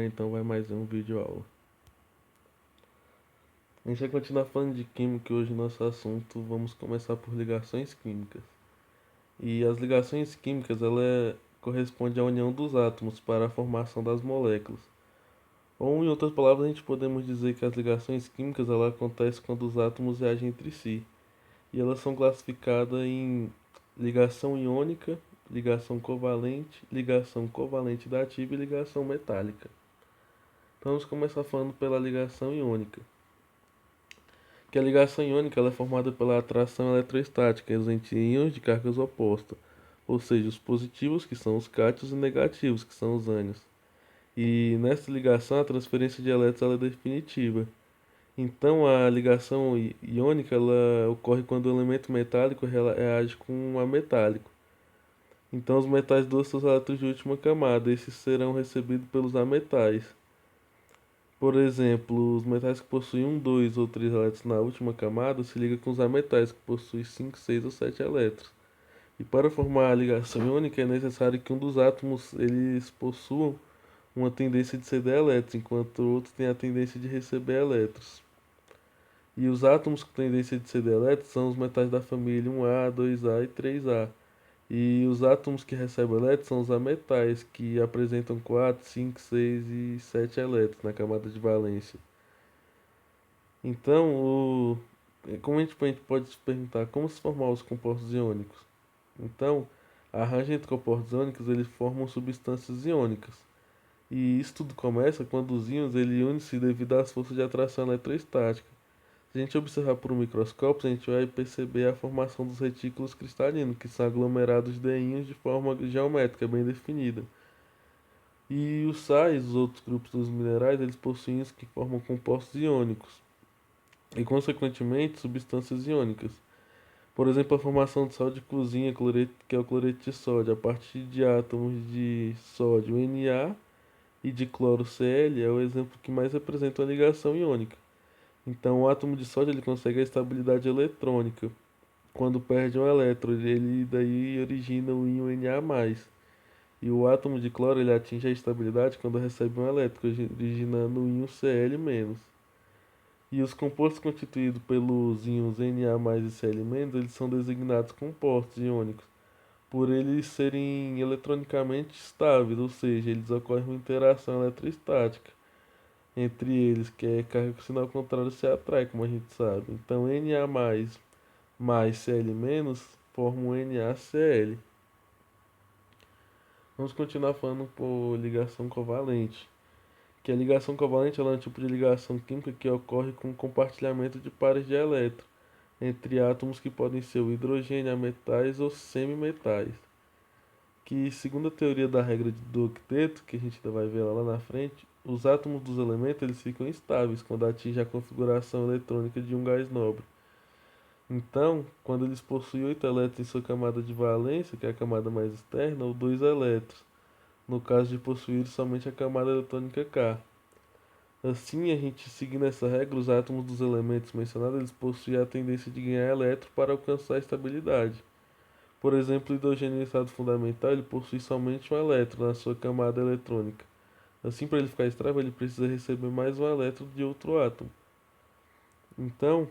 então vai mais um vídeo aula. A gente vai continuar falando de química e hoje nosso assunto vamos começar por ligações químicas. E as ligações químicas correspondem à união dos átomos para a formação das moléculas. Ou em outras palavras, a gente podemos dizer que as ligações químicas acontecem quando os átomos reagem entre si. E elas são classificadas em ligação iônica, ligação covalente dativa e ligação metálica. Então vamos começar falando pela ligação iônica. Que a ligação iônica é formada pela atração eletrostática entre íons de cargas opostas, ou seja, os positivos, que são os cátions, e negativos, que são os ânions. E nessa ligação, a transferência de elétrons é definitiva. Então, a ligação iônica ocorre quando o elemento metálico reage com um ametálico. Então, os metais doam seus elétrons de última camada, esses serão recebidos pelos ametais. Por exemplo, os metais que possuem 1, 2 ou 3 elétrons na última camada se ligam com os ametais que possuem 5, 6 ou 7 elétrons. E para formar a ligação iônica é necessário que um dos átomos eles possuam uma tendência de ceder elétrons, enquanto o outro tem a tendência de receber elétrons. E os átomos com tendência de ceder elétrons são os metais da família 1A, 2A e 3A. E os átomos que recebem elétrons são os ametais, que apresentam 4, 5, 6 e 7 elétrons na camada de valência. Então, como a gente pode se perguntar como se formar os compostos iônicos? Então, a arranjo entre compostos iônicos eles formam substâncias iônicas. E isso tudo começa quando os íons unem-se devido às forças de atração eletrostática. Se a gente observar por um microscópio, a gente vai perceber a formação dos retículos cristalinos, que são aglomerados de íons de forma geométrica bem definida. E os sais, os outros grupos dos minerais, eles possuem íons que formam compostos iônicos e, consequentemente, substâncias iônicas. Por exemplo, a formação de sal de cozinha, que é o cloreto de sódio, a partir de átomos de sódio Na e de cloro Cl, é o exemplo que mais representa uma ligação iônica. Então, o átomo de sódio ele consegue a estabilidade eletrônica. Quando perde um elétron, ele daí origina o íon Na+. E o átomo de cloro ele atinge a estabilidade quando recebe um elétron, originando o íon Cl-. E os compostos constituídos pelos íons Na+ e Cl-, eles são designados compostos iônicos, por eles serem eletronicamente estáveis, ou seja, eles ocorrem uma interação eletrostática entre eles, que é carga com sinal contrário se atrai, como a gente sabe. Então, mais Cl- formam NaCl. Vamos continuar falando por ligação covalente. Que a ligação covalente ela é um tipo de ligação química que ocorre com o compartilhamento de pares de elétrons entre átomos que podem ser o hidrogênio, ametais ou semimetais. Que, segundo a teoria da regra do octeto, que a gente ainda vai ver lá na frente, os átomos dos elementos eles ficam estáveis quando atingem a configuração eletrônica de um gás nobre. Então, quando eles possuem 8 elétrons em sua camada de valência, que é a camada mais externa, ou 2 elétrons, no caso de possuir somente a camada eletrônica K. Assim, a gente seguindo essa regra, os átomos dos elementos mencionados eles possuem a tendência de ganhar elétrons para alcançar a estabilidade. Por exemplo, o hidrogênio em estado fundamental ele possui somente um elétron na sua camada eletrônica. Assim, para ele ficar estável, ele precisa receber mais um elétron de outro átomo. Então,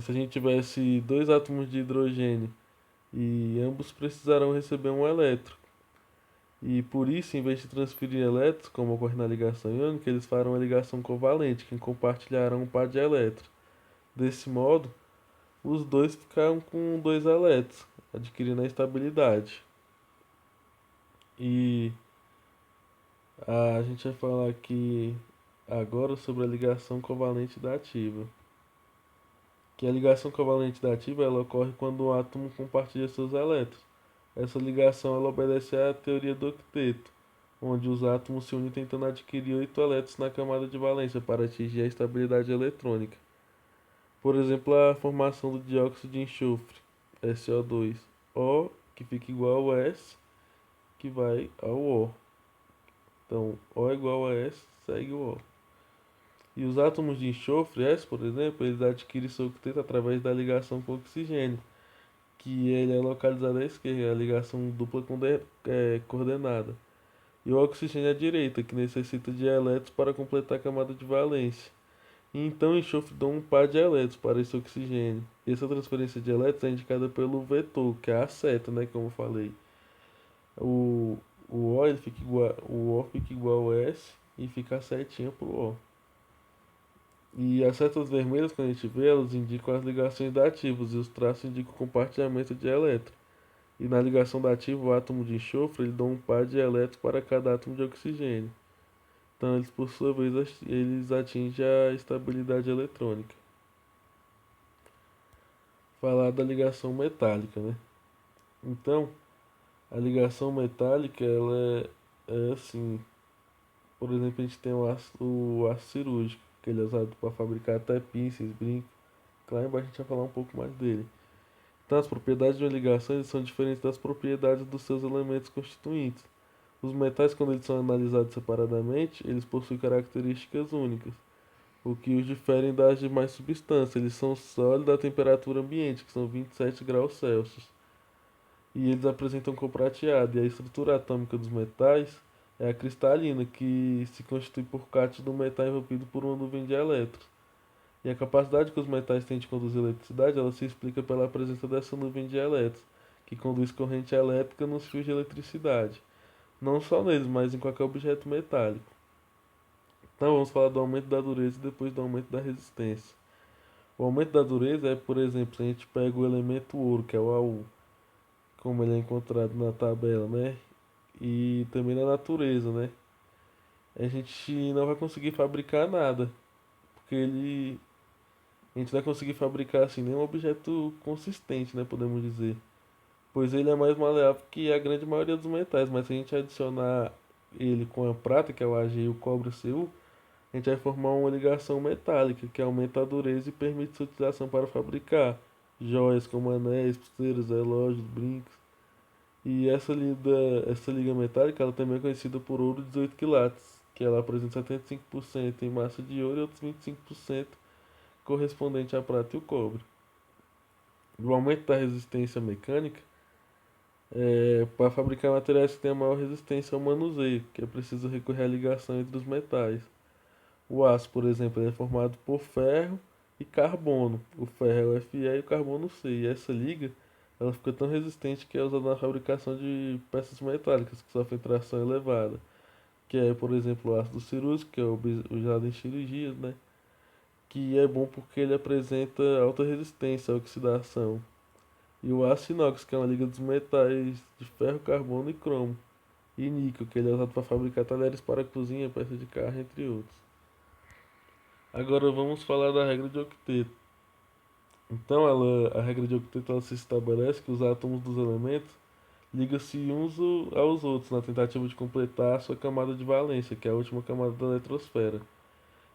se a gente tivesse dois átomos de hidrogênio e ambos precisarão receber um elétron, e por isso, em vez de transferir elétrons, como ocorre na ligação iônica, eles farão a ligação covalente, que compartilharão um par de elétrons. Desse modo, os dois ficaram com dois elétrons, adquirindo a estabilidade. E a gente vai falar aqui agora sobre a ligação covalente dativa. Que a ligação covalente dativa ela ocorre quando o átomo compartilha seus elétrons. Essa ligação ela obedece à teoria do octeto, onde os átomos se unem tentando adquirir 8 elétrons na camada de valência para atingir a estabilidade eletrônica. Por exemplo, a formação do dióxido de enxofre, SO2, O, que fica igual a S, que vai ao O. Então, O é igual a S, segue o O. E os átomos de enxofre, S, por exemplo, eles adquirem seu octeto através da ligação com oxigênio, que ele é localizado à esquerda, a ligação dupla coordenada. e o oxigênio à direita, que necessita de elétrons para completar a camada de valência. E então o enxofre dá um par de elétrons para esse oxigênio. E essa transferência de elétrons é indicada pelo vetor, que é a seta, né, como eu falei. O, o O fica igual a S e fica a setinha pro O. E as setas vermelhas, quando a gente vê, elas indicam as ligações dativas e os traços indicam o compartilhamento de elétrons. E na ligação dativa, o átomo de enxofre ele dá um par de elétrons para cada átomo de oxigênio. Então, eles, por sua vez, eles atingem a estabilidade eletrônica. Falar da ligação metálica, né? Então, a ligação metálica, é assim, por exemplo, a gente tem o aço cirúrgico, que ele é usado para fabricar até pinças, brincos. Lá embaixo a gente vai falar um pouco mais dele. Então, as propriedades de uma ligação são diferentes das propriedades dos seus elementos constituintes. Os metais, quando eles são analisados separadamente, eles possuem características únicas, o que os diferem das demais substâncias. Eles são sólidos à temperatura ambiente, que são 27 graus Celsius, e eles apresentam cor prateada. E a estrutura atômica dos metais é a cristalina, que se constitui por cátions do metal envolvido por uma nuvem de elétrons. E a capacidade que os metais têm de conduzir eletricidade, ela se explica pela presença dessa nuvem de elétrons, que conduz corrente elétrica nos fios de eletricidade. Não só neles, mas em qualquer objeto metálico. Então vamos falar do aumento da dureza e depois do aumento da resistência. O aumento da dureza é, por exemplo, se a gente pega o elemento ouro, que é o AU, como ele é encontrado na tabela, né? E também na natureza, né? A gente não vai conseguir fabricar nada, porque a gente não vai conseguir fabricar assim nenhum objeto consistente, né? Podemos dizer. Pois ele é mais maleável que a grande maioria dos metais, mas se a gente adicionar ele com a prata, que é o Ag e o cobre, o Cu, a gente vai formar uma ligação metálica que aumenta a dureza e permite sua utilização para fabricar joias como anéis, pulseiras, relógios, brincos. E essa liga metálica ela também é conhecida por ouro 18 quilates, que ela apresenta 75% em massa de ouro e outros 25% correspondente à prata e o cobre. O aumento da resistência mecânica é para fabricar materiais que tenham maior resistência ao manuseio, que é preciso recorrer à ligação entre os metais. O aço, por exemplo, ele é formado por ferro e carbono. O ferro é o Fe e o carbono o C. E essa liga ela fica tão resistente que é usada na fabricação de peças metálicas que sofrem tração elevada. Que é, por exemplo, o ácido cirúrgico, que é usado em cirurgias, né? Que é bom porque ele apresenta alta resistência à oxidação. E o aço inox, que é uma liga dos metais de ferro, carbono e cromo. E níquel, que ele é usado para fabricar talheres para cozinha, peças de carro, entre outros. Agora vamos falar da regra de octeto. Então, a regra de octeto ela se estabelece que os átomos dos elementos ligam-se uns aos outros na tentativa de completar a sua camada de valência, que é a última camada da eletrosfera.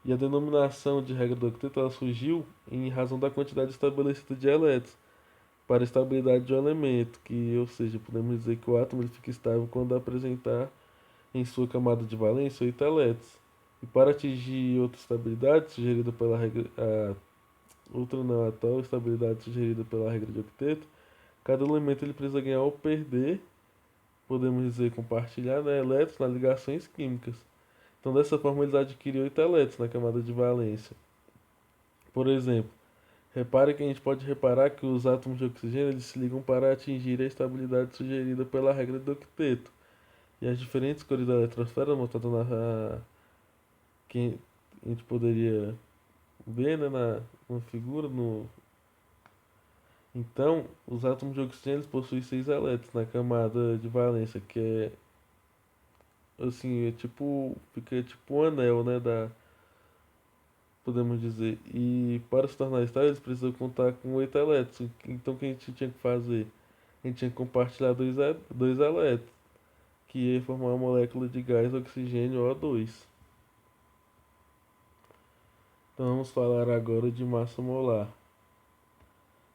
E a denominação de regra do octeto ela surgiu em razão da quantidade estabelecida de elétrons para a estabilidade de um elemento, que, ou seja, podemos dizer que o átomo ele fica estável quando apresentar em sua camada de valência 8 elétrons. E para atingir outra estabilidade sugerida pela regra, outra não, a tal estabilidade sugerida pela regra de octeto, cada elemento ele precisa ganhar ou perder, podemos dizer compartilhar, né, elétrons nas ligações químicas. Então dessa forma eles adquirem 8 elétrons na camada de valência. Por exemplo, repare que a gente pode reparar que os átomos de oxigênio eles se ligam para atingir a estabilidade sugerida pela regra do octeto. E as diferentes cores da eletrosfera mostradas na que a gente poderia ver, né, na figura no então, os átomos de oxigênio eles possuem 6 elétrons na camada de valência, que é assim, é tipo, fica tipo um anel, né, da podemos dizer. E para se tornar estável, eles precisam contar com 8 elétrons. Então, o que a gente tinha que fazer? A gente tinha que compartilhar dois elétrons, que ia formar uma molécula de gás oxigênio O2. Então, vamos falar agora de massa molar.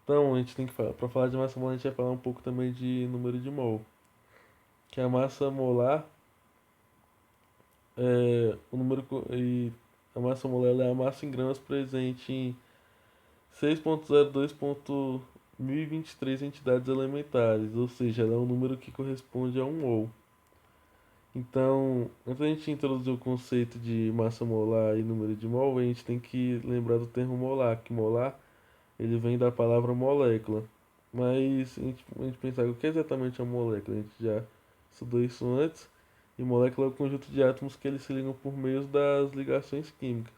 Então, a gente tem que falar, para falar de massa molar, a gente vai falar um pouco também de número de mol. Que a massa molar o número e a massa molar é a massa em gramas presente em 6.02.1023 entidades elementares, ou seja, ela é um número que corresponde a um mol. Então, antes da gente introduzir o conceito de massa molar e número de mol, a gente tem que lembrar do termo molar, que molar ele vem da palavra molécula. Mas a gente pensar o que é exatamente uma molécula, a gente já estudou isso antes, e molécula é o conjunto de átomos que eles se ligam por meio das ligações químicas.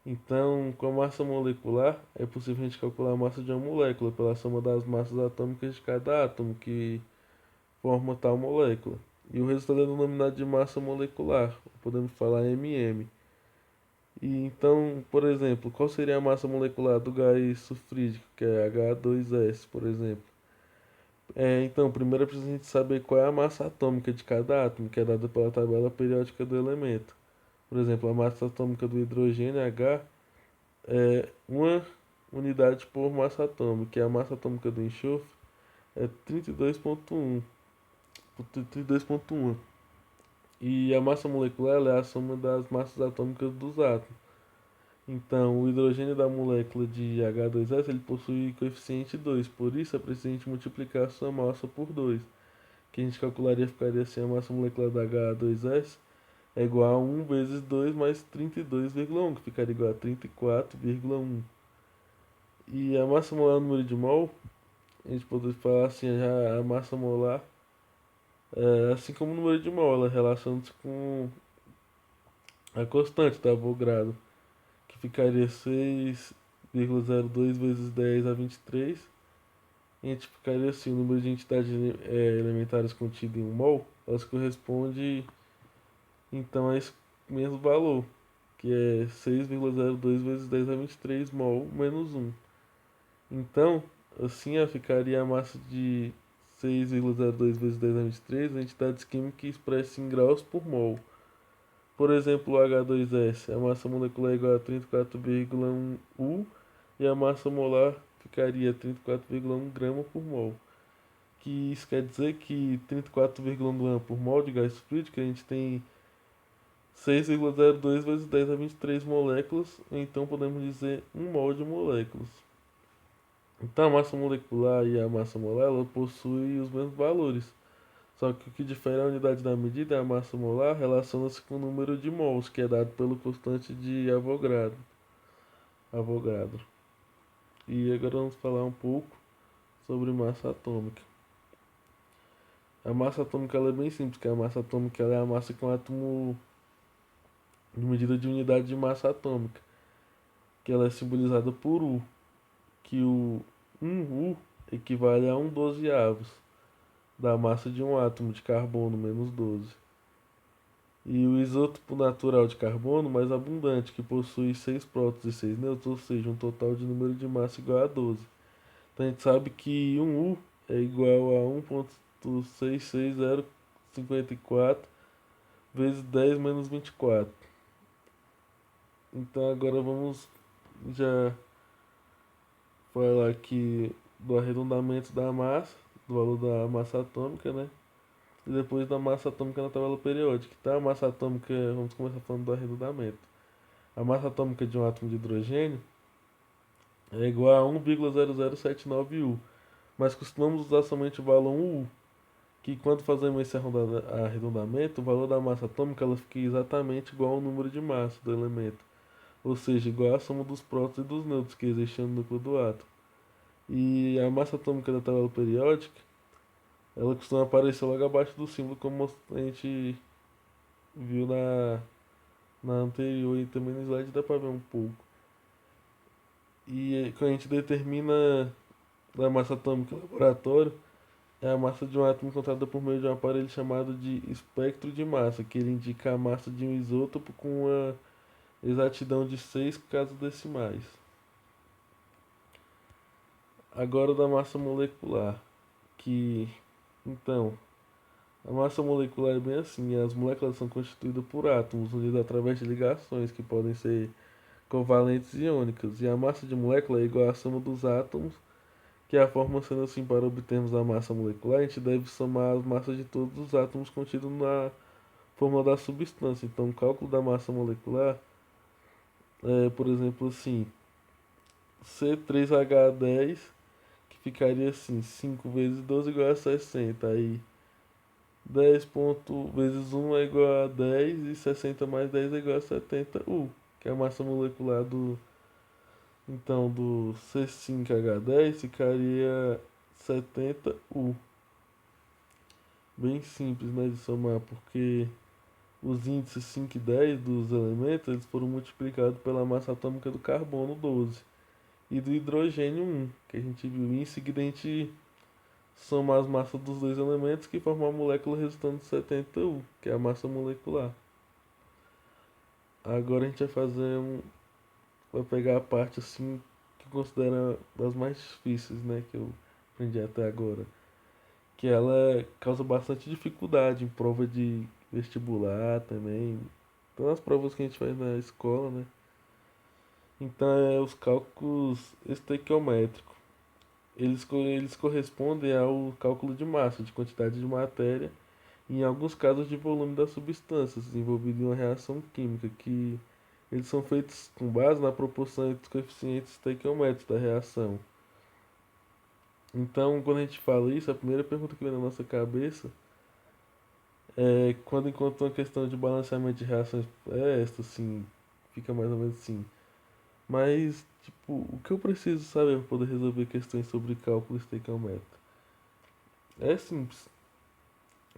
Então, com a massa molecular, é possível a gente calcular a massa de uma molécula pela soma das massas atômicas de cada átomo que forma tal molécula. E o resultado é denominado de massa molecular, podemos falar MM. E então, por exemplo, qual seria a massa molecular do gás sulfídrico, que é H2S, por exemplo? Então, primeiro é preciso a gente saber qual é a massa atômica de cada átomo, que é dada pela tabela periódica do elemento. Por exemplo, a massa atômica do hidrogênio, H, é uma unidade por massa atômica, e a massa atômica do enxofre é 32,1. 32,1. E a massa molecular ela é a soma das massas atômicas dos átomos. Então, o hidrogênio da molécula de H2S ele possui coeficiente 2, por isso é preciso a gente multiplicar a sua massa por 2, que a gente calcularia, ficaria assim, a massa molecular da H2S é igual a 1 vezes 2 mais 32,1, que ficaria igual a 34,1. E a massa molar no número de mol, a gente poderia falar assim, já a massa molar, assim como o número de mol, ela relaciona-se com a constante da Avogadro, que ficaria 6,02 vezes 10 a 23. E a gente ficaria assim, o número de entidades elementares contido em um mol, elas corresponde então a esse mesmo valor, que é 6,02 vezes 10 a 23 mol menos 1. Então, assim ficaria a massa de 6,02 vezes 10 a 23 a entidade química expressa em graus por mol. Por exemplo, o H2S, a massa molecular é igual a 34,1 U e a massa molar ficaria 34,1 grama por mol. Que isso quer dizer que 34,1 grama por mol de gás fluídico a gente tem 6,02 vezes 10 a 23 moléculas, então podemos dizer 1 mol de moléculas. Então a massa molecular e a massa molar ela possuem os mesmos valores, só que o que difere a unidade da medida é a massa molar relaciona-se com o número de mols, que é dado pelo constante de Avogadro. Avogadro. E agora vamos falar um pouco sobre massa atômica. A massa atômica ela é bem simples, que a massa atômica ela é a massa com átomo de medida de unidade de massa atômica, que ela é simbolizada por U, que o 1U equivale a 1/12 da massa de um átomo de carbono menos 12. E o isótopo natural de carbono mais abundante, que possui 6 prótons e 6 nêutrons, ou seja, um total de número de massa igual a 12. Então a gente sabe que 1U é igual a 1,66054 vezes 10 menos 24. Então agora vamos já falar aqui do arredondamento da massa, do valor da massa atômica, né? E depois da massa atômica na tabela periódica. Então a massa atômica, vamos começar falando do arredondamento. A massa atômica de um átomo de hidrogênio é igual a 1,0079 U, mas costumamos usar somente o valor 1U, que quando fazemos esse arredondamento, o valor da massa atômica ela fica exatamente igual ao número de massa do elemento, ou seja, igual à soma dos prótons e dos nêutrons que existem no núcleo do átomo. E a massa atômica da tabela periódica, ela costuma aparecer logo abaixo do símbolo, como a gente viu na anterior e também no slide dá para ver um pouco. E quando a gente determina a massa atômica no laboratório, é a massa de um átomo encontrada por meio de um aparelho chamado de espectro de massa, que ele indica a massa de um isótopo com uma exatidão de 6 casas decimais. Agora da massa molecular, que então a massa molecular é bem assim, as moléculas são constituídas por átomos unidos através de ligações que podem ser covalentes e iônicas, e a massa de molécula é igual à soma dos átomos, que é a forma sendo assim, para obtermos a massa molecular, a gente deve somar as massas de todos os átomos contidos na fórmula da substância. Então, o cálculo da massa molecular é, por exemplo, assim, C3H10, que ficaria assim, 5 vezes 12 igual a 60. Aí 10 ponto vezes 1 é igual a 10 e 60 mais 10 é igual a 70U, que é a massa molecular do C5H10 ficaria 70U. Bem simples, né, de somar, porque os índices 5 e 10 dos elementos eles foram multiplicados pela massa atômica do carbono 12 e do hidrogênio 1, que a gente viu. E em seguida a gente soma as massas dos dois elementos que formam a molécula resultante de 70U, que é a massa molecular. Agora a gente vai pegar a parte assim que eu considero das mais difíceis, né, que eu aprendi até agora, que ela causa bastante dificuldade em prova de vestibular também, então as provas que a gente faz na escola, né? Então é os cálculos estequiométricos. Eles correspondem ao cálculo de massa, de quantidade de matéria, e em alguns casos de volume das substâncias envolvidas em uma reação química, que eles são feitos com base na proporção entre os coeficientes estequiométricos da reação. Então, quando a gente fala isso, a primeira pergunta que vem na nossa cabeça é quando encontra uma questão de balanceamento de reações, é esta, assim, fica mais ou menos assim. Mas, tipo, o que eu preciso saber para poder resolver questões sobre cálculo estequiométrico? É simples.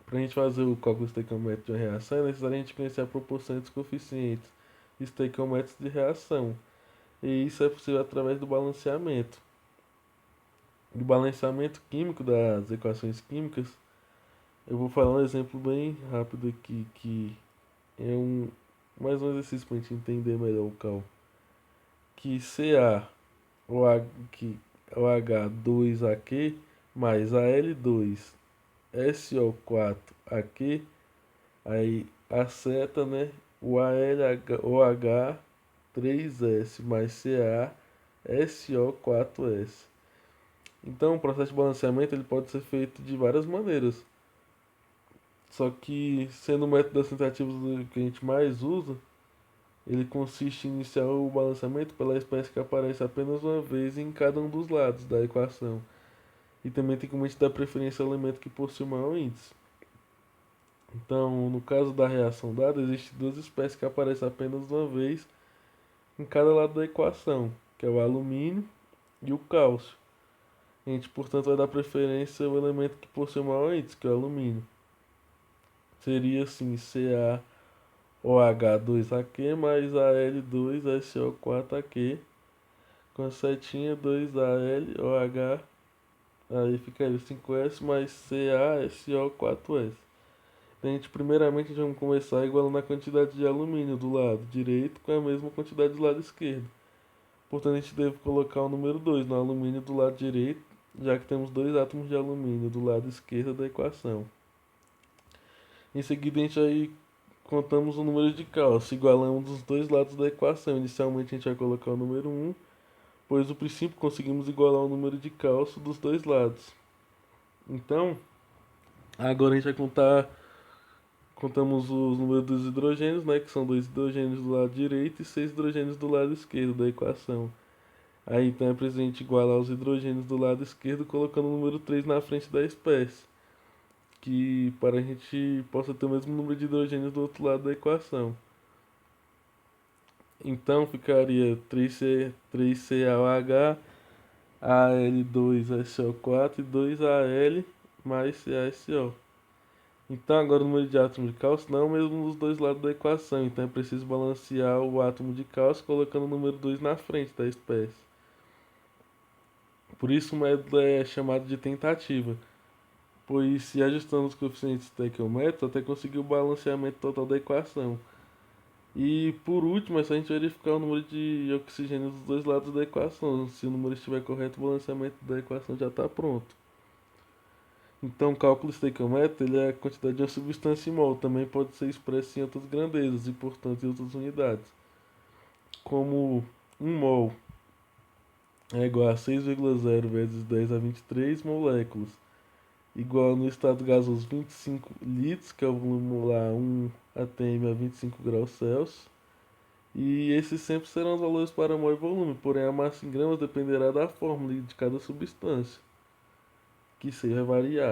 Para a gente fazer o cálculo estequiométrico de uma reação, é necessário a gente conhecer a proporção entre os coeficientes estequiométricos de reação. E isso é possível através do balanceamento. Do balanceamento químico das equações químicas, eu vou falar um exemplo bem rápido aqui, que é mais um exercício para a gente entender melhor o cálculo. Que Ca, o H, que o H2AQ mais Al2SO4AQ, aí aceta, né? O AlOH3S mais CaSO4S. Então, o processo de balanceamento ele pode ser feito de várias maneiras. Só que, sendo o método das tentativas que a gente mais usa, ele consiste em iniciar o balanceamento pela espécie que aparece apenas uma vez em cada um dos lados da equação. E também tem como a gente dar preferência ao elemento que possui o maior índice. Então, no caso da reação dada, existem duas espécies que aparecem apenas uma vez em cada lado da equação, que é o alumínio e o cálcio. A gente, portanto, vai dar preferência ao elemento que possui o maior índice, que é o alumínio. Seria assim, CaOH2AQ mais Al2SO4AQ com a setinha 2AlOH, aí ficaria 5S mais CaSO4S. Então, primeiramente, vamos começar igualando a quantidade de alumínio do lado direito com a mesma quantidade do lado esquerdo. Portanto, a gente deve colocar o número 2 no alumínio do lado direito, já que temos dois átomos de alumínio do lado esquerdo da equação. Em seguida, a gente aí contamos o número de cálcio, igualamos os dois lados da equação. Inicialmente, a gente vai colocar o número 1, pois no princípio conseguimos igualar o número de cálcio dos dois lados. Então, agora a gente vai contamos os números dos hidrogênios, né, que são dois hidrogênios do lado direito e seis hidrogênios do lado esquerdo da equação. Aí então é preciso a gente igualar os hidrogênios do lado esquerdo colocando o número 3 na frente da espécie, que para a gente possa ter o mesmo número de hidrogênios do outro lado da equação. Então ficaria 3CaOH, Al2SO4 e 2Al mais CaSO. Então agora o número de átomos de cálcio não é o mesmo nos dois lados da equação, então é preciso balancear o átomo de cálcio colocando o número 2 na frente da espécie. Por isso o método é chamado de tentativa, pois se ajustando os coeficientes estequiométricos até conseguir o balanceamento total da equação. E por último, é só a gente verificar o número de oxigênios dos dois lados da equação. Se o número estiver correto, o balanceamento da equação já está pronto. Então, o cálculo estequiométrico ele é a quantidade de uma substância em mol. Também pode ser expresso em outras grandezas e, portanto, em outras unidades. Como 1 mol é igual a 6,0 vezes 10 a 23 moléculas. Igual no estado gasoso 25 litros, que é o volume molar 1 atm a 25 graus Celsius. E esses sempre serão os valores para mol e volume, porém a massa em gramas dependerá da fórmula de cada substância, que isso aí vai variar.